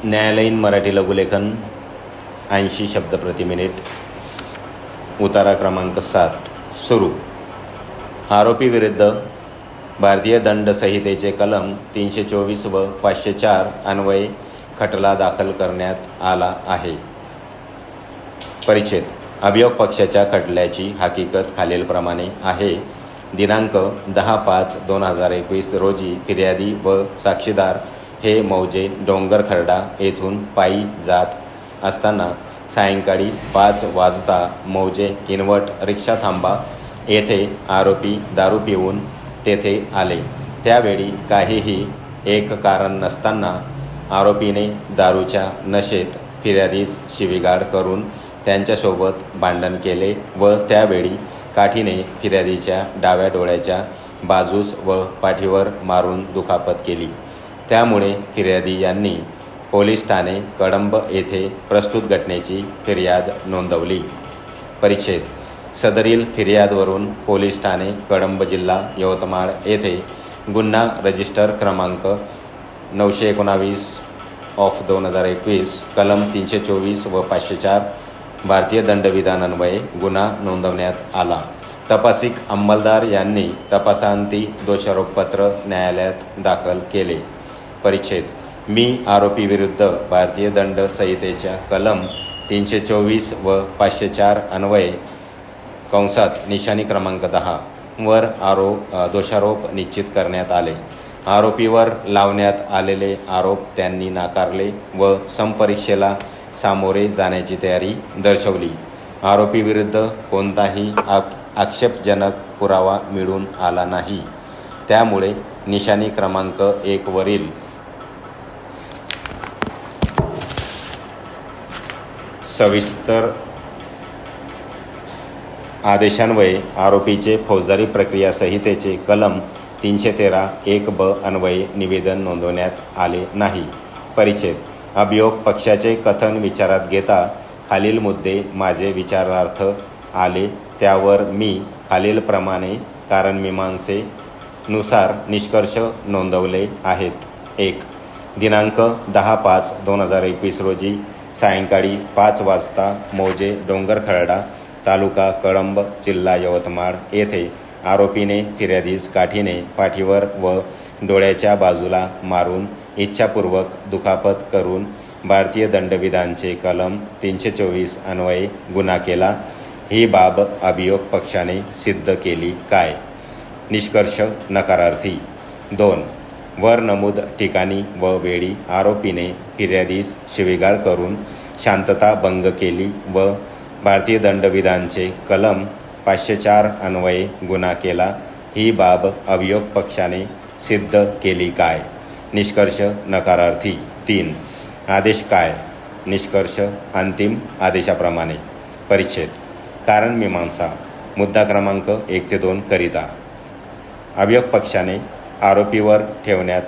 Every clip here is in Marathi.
न्यायालयीन मराठी लघुलेखन 80 शब्द प्रति मिनिट. उतारा क्रमांक 7 सुरू. आरोपी विरुद्ध भारतीय दंड संहितेचे कलम 324 व 504 अन्वये खटला दाखल करण्यात आला आहे. परिच्छेद. अभियोग पक्षाच्या खटल्याची हकीकत खालीलप्रमाणे आहे. दिनांक 10/5/2021 रोजी फिर्यादी व साक्षीदार हे मौजे डोंगरखर्डा येथून पायी जात असताना सायंकाळी 5 वाजता मौजे किनवट रिक्षा थांबा येथे आरोपी दारू पिऊन तेथे आले. त्यावेळी काहीही एक कारण नसताना आरोपीने दारूच्या नशेत फिर्यादीस शिवीगाळ करून त्यांच्यासोबत भांडण केले व त्यावेळी काठीने फिर्यादीच्या डाव्या डोळ्याच्या बाजूस व पाठीवर मारून दुखापत केली. त्यामुळे फिर्यादी यांनी पोलीस ठाणे कळंब येथे प्रस्तुत घटनेची फिर्याद नोंदवली. परिच्छेद. सदरील फिर्यादवरून पोलीस ठाणे कळंब जिल्हा यवतमाळ येथे गुन्हा रजिस्टर क्रमांक 919/2021 कलम 324 व 504 भारतीय दंडविधान अन्वये गुन्हा नोंदवण्यात आला. तपासिक अंमलदार यांनी तपासांती दोषारोपपत्र न्यायालयात दाखल केले. परिच्छेद. मी आरोपी विरुद्ध भारतीय दंड संहितेच्या कलम 324 व 504 अन्वये निशाणी क्रमांक 10 वर दोषारोप निश्चित करण्यात आले. आरोपीवर लावण्यात आलेले आरोप त्यांनी नाकारले व समपरीक्षेला सामोरे जाण्याची तयारी दर्शवली. आरोपी विरुद्ध कोणताही आक्षेपजनक पुरावा मिळून आला नाही. त्यामुळे निशाणी क्रमांक 1 वरील सविस्तर आदेशान्वये आरोपीचे फौजदारी प्रक्रिया संहितेचे कलम 313(1)(ब) अन्वये निवेदन नोंदवण्यात आले नाही. परिच्छेद. अभियोग पक्षाचे कथन विचारात घेता खालील मुद्दे माझे विचारार्थ आले त्यावर मी खालीलप्रमाणे कारणमीमांसेनुसार निष्कर्ष नोंदवले आहेत. 1. दिनांक 10/5/2021 रोजी सायंकाळी 5 वाजता मौजे डोंगरखर्डा तालुका कळंब जिल्हा यवतमाळ येथे आरोपीने फिर्यादीस काठीने पाठीवर व डोळ्याच्या बाजूला मारून इच्छापूर्वक दुखापत करून भारतीय दंडविधानचे कलम 324 अन्वये गुन्हा केला. ही बाब अभियोग पक्षाने सिद्ध केली काय? निष्कर्ष नकारार्थी. 2. वर नमूद ठिकाणी व वेळी आरोपीने फिर्यादीस शिवीगाळ करून शांतता भंग केली व भारतीय दंडविधानचे कलम 504 अन्वये गुन्हा केला. ही बाब अभियोग पक्षाने सिद्ध केली काय? निष्कर्ष नकारार्थी. 3. आदेश काय? निष्कर्ष अंतिम आदेशाप्रमाणे. परिच्छेद. कारणमीमांसा मुद्दा क्रमांक 1 ते 2 करिता अभियोग पक्षाने आरोपीवर ठेवण्यात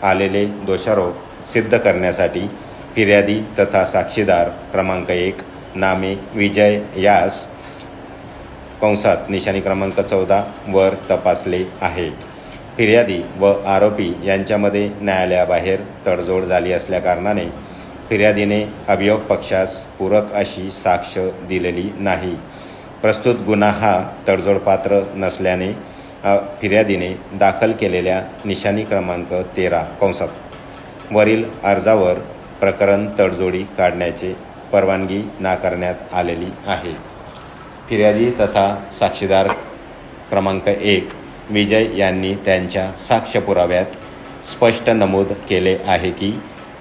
आलेले दोषारोप सिद्ध करण्यासाठी फिर्यादी तथा साक्षीदार क्रमांक 1 नामे विजय यास निशाणी क्रमांक 14 वर तपासले आहे. फिर्यादी व आरोपी यांच्यामध्ये न्यायालयाबाहेर तडजोड झाली असल्याकारणाने फिर्यादीने अभियोग पक्षास पूरक अशी साक्ष दिलेली नाही. प्रस्तुत गुन्हा हा तडजोडपात्र नसल्याने फिर्यादीने दाखल केलेल्या निशाणी क्रमांक 13 वरील अर्जावर प्रकरण तडजोडी काढण्याचे परवानगी नाकारण्यात आलेली आहे. फिर्यादी तथा साक्षीदार क्रमांक 1 विजय यांनी त्यांच्या साक्ष पुराव्यात स्पष्ट नमूद केले आहे की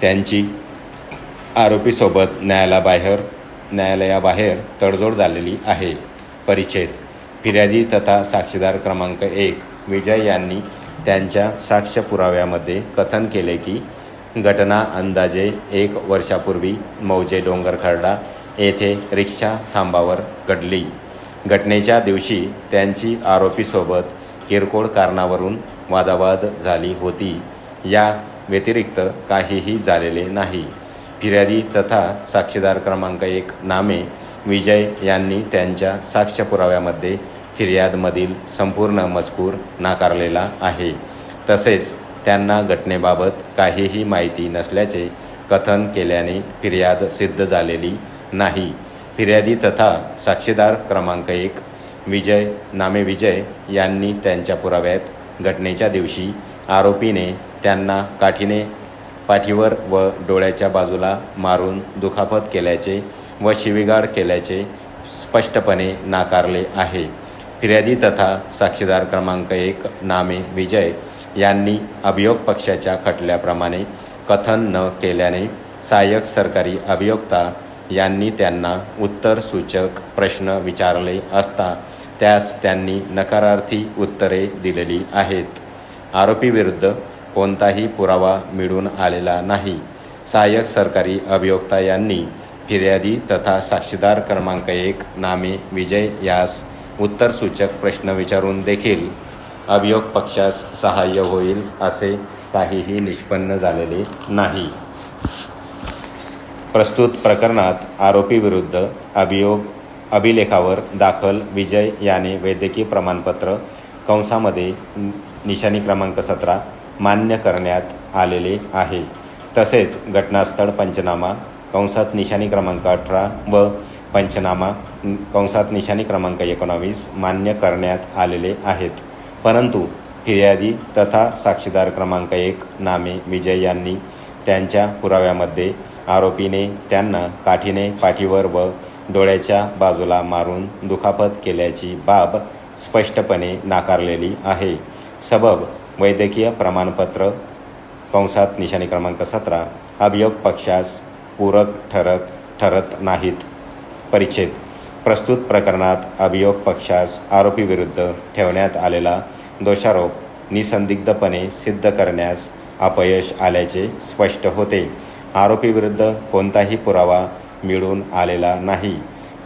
त्यांची आरोपीसोबत न्यायालयाबाहेर तडजोड झालेली आहे. परिच्छेद. फिर्यादी तथा साक्षीदार क्रमांक 1 विजय यांनी त्यांच्या साक्ष पुराव्यामध्ये कथन केले की घटना अंदाजे 1 वर्षापूर्वी मौजे डोंगरखर्डा येथे रिक्षा थांबावर घडली. घटनेच्या दिवशी त्यांची आरोपीसोबत किरकोळ कारणावरून वादावाद झाली होती. या व्यतिरिक्त काहीही झालेले नाही. फिर्यादी तथा साक्षीदार क्रमांक 1 नामे विजय यांनी त्यांच्या साक्ष पुराव्यामध्ये फिर्यादमधील संपूर्ण मजकूर नाकारलेला आहे. तसेच त्यांना घटनेबाबत काहीही माहिती नसल्याचे कथन केल्याने फिर्याद सिद्ध झालेली नाही. फिर्यादी तथा साक्षीदार क्रमांक 1 विजय यांनी त्यांच्या पुराव्यात घटनेच्या दिवशी आरोपीने त्यांना काठीने पाठीवर व डोळ्याच्या बाजूला मारून दुखापत केल्याचे व शिवीगाळ केल्याचे स्पष्टपणे नाकारले आहे. फिर्यादी तथा साक्षीदार क्रमांक 1 विजय यांनी अभियोग पक्षाच्या खटल्याप्रमाणे कथन न केल्याने सहाय्यक सरकारी अभियोक्ता यांनी त्यांना उत्तरसूचक प्रश्न विचारले असता त्यास त्यांनी नकारार्थी उत्तरे दिलेली आहेत. आरोपीविरुद्ध कोणताही पुरावा मिळून आलेला नाही. सहाय्यक सरकारी अभियोक्ता यांनी फिर्यादी तथा साक्षीदार क्रमांक 1 विजय यास उत्तरसूचक प्रश्न विचारून देखील अभियोग पक्षास सहाय्य होईल असे काहीही निष्पन्न झालेले नाही. प्रस्तुत प्रकरणात आरोपीविरुद्ध अभिलेखावर दाखल विजय याने वैद्यकीय प्रमाणपत्र कंसामध्ये निशाणी क्रमांक 17 मान्य करण्यात आलेले आहे. तसेच घटनास्थळ पंचनामा कंसात निशाणी क्रमांक 18 व पंचनामा कंसात निशाणी क्रमांक 19 मान्य करण्यात आलेले आहेत. परंतु फिर्यादी तथा साक्षीदार क्रमांक 1 विजय यांनी त्यांच्या पुराव्यामध्ये आरोपीने त्यांना काठीने पाठीवर व डोळ्याच्या बाजूला मारून दुखापत केल्याची बाब स्पष्टपणे नाकारलेली आहे. सबब वैद्यकीय प्रमाणपत्र कंसात निशाणी क्रमांक 17 अभियोग पक्षास पूरक ठरत नाहीत. परिच्छेद प्रस्तुत प्रकरणात अभियोग पक्षास आरोपीविरुद्ध ठेवण्यात आलेला दोषारोप निसंदिग्धपणे सिद्ध करण्यास अपयश आल्याचे स्पष्ट होते. आरोपीविरुद्ध कोणताही पुरावा मिळून आलेला नाही.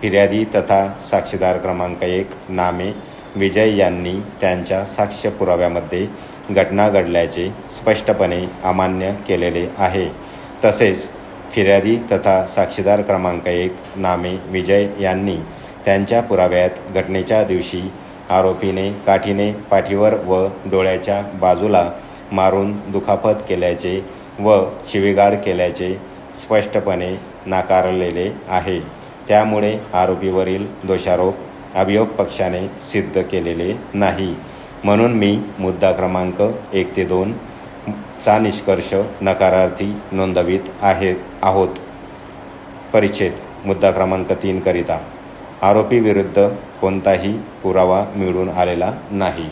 फिर्यादी तथा साक्षीदार क्रमांक 1 विजय यांनी त्यांच्या साक्ष्य पुराव्यामध्ये घटना घडल्याचे स्पष्टपणे अमान्य केलेले आहे. तसेच फिर्यादी तथा साक्षीदार क्रमांक 1 विजय यांनी त्यांच्या पुराव्यात घटनेच्या दिवशी आरोपीने काठीने पाठीवर व डोळ्याच्या बाजूला मारून दुखापत केल्याचे व शिवीगाळ केल्याचे स्पष्टपणे नाकारलेले आहे. त्यामुळे आरोपीवरील दोषारोप अभियोग पक्षाने सिद्ध केलेले नाही. म्हणून मी मुद्दा क्रमांक 1 ते 2 चा निष्कर्ष नकारार्थी नोंदवित आहोत. परिच्छेद मुद्दा क्रमांक 3 करिता आरोपीविरुद्ध कोणताही पुरावा मिळून आलेला नाही.